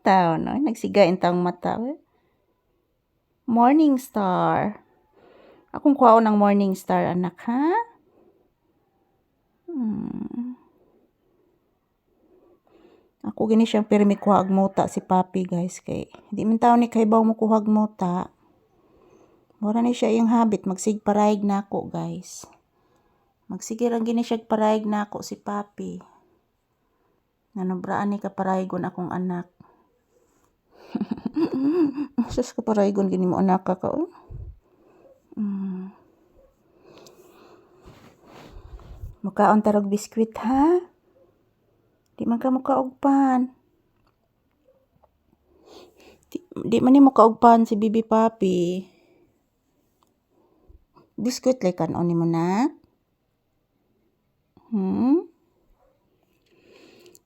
Tao, no? Nagsiga intang mata. Morning star. Akong kuha ng morning star, anak, ha? Ako gini siyang pirmi kuha og muta si Papi, guys, kay di man taon ni kaybaw mo kuha og muta. Mura ni siya yung habit, magsigparayag na ako, guys. Magsige lang gini siya parayag na ako si Papi. Nanubraan ni kaparayagon akong anak. Sus kaparayagon gini mo anak ka oh. Mukaon tarog biskwit, ha? Di man ka mukaog pan. Di man ni mukaog pan si Bibi Papi. Biskwit like kanon ni mo na.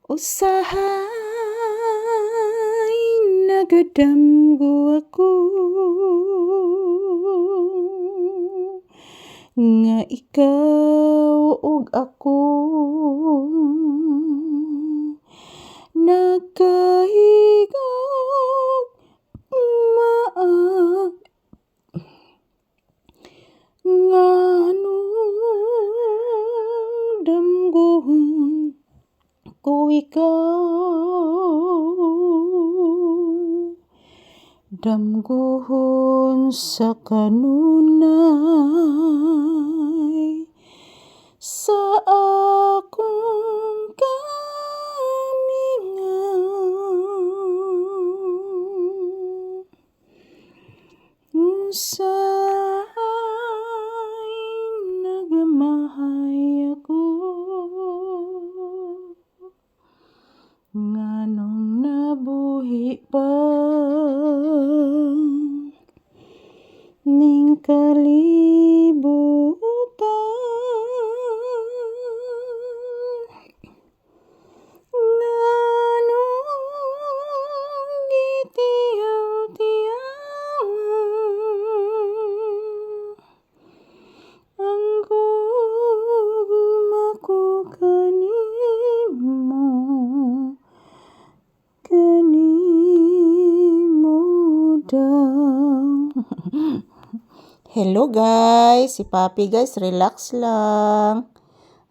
Usahay nagadamgo ako nga ikaw ug ako nagkahigog maag nganong damgohon ko ikaw damgohon sa kanunay sa akong kamingan usahay nagamahay ako nganong nabuhi pa ning kalibutan nganong gitiyaw-tiyaw ang gugma ko kanimo daw. Hello guys, si Papi guys, relax lang.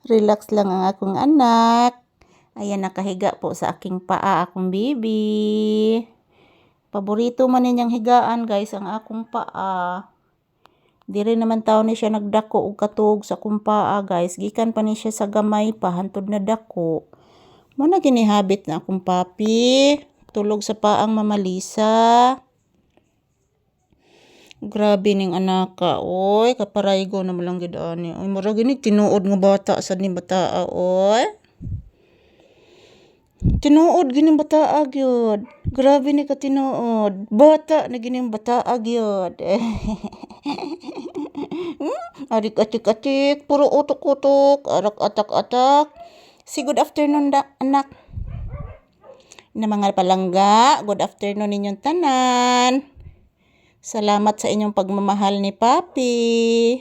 Relax lang ang akong anak. Ayan, nakahiga po sa aking paa, akong baby. Paborito man ninyang higaan guys, ang akong paa. Di rin naman tao ni siya nagdako o katug sa akong paa guys. Gikan pa ni siya sa gamay pa, hantod na dako. Muna ginihabit na akong Papi. Tulog sa paang mamalisa. Grabe ning anak ka, oy. Kaparaygo na malang gidaan. Oy, mura gini tinuod nga bata sa ni bataa, oy. Tinuod gini bataa gyud. Grabe ni ka tinuod. Bata na gini bataa gyud. Arik atik-atik, puro utok-utok, arak atak-atak. Si good afternoon anak. Na mga palangga, good afternoon ninyong tanan. Salamat sa inyong pagmamahal ni Papi.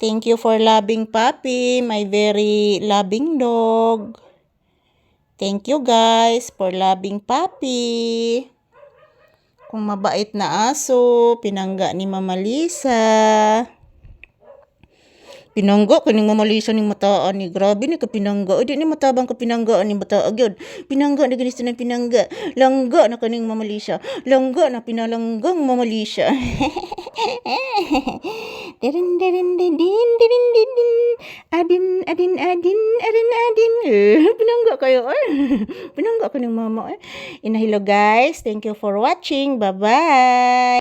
Thank you for loving Papi, my very loving dog. Thank you guys for loving Papi. Kung mabait na aso, pinangga ni Mama Lisa. Pinangga kaning Mama Lisa ning mataan ni. Grabe ni ka pinangga. Di ni matabang ka pinanggaan ni bataa gyud. Pinangga na ginis na pinangga. Langga na kaning Mama Lisa. Langga na pinalanggang Mama Lisa. Dirin dirin din dirin din adin adin adin adin adin. Pinangga kayo pinangga kaning mama Inahilo guys. Thank you for watching. Bye-bye.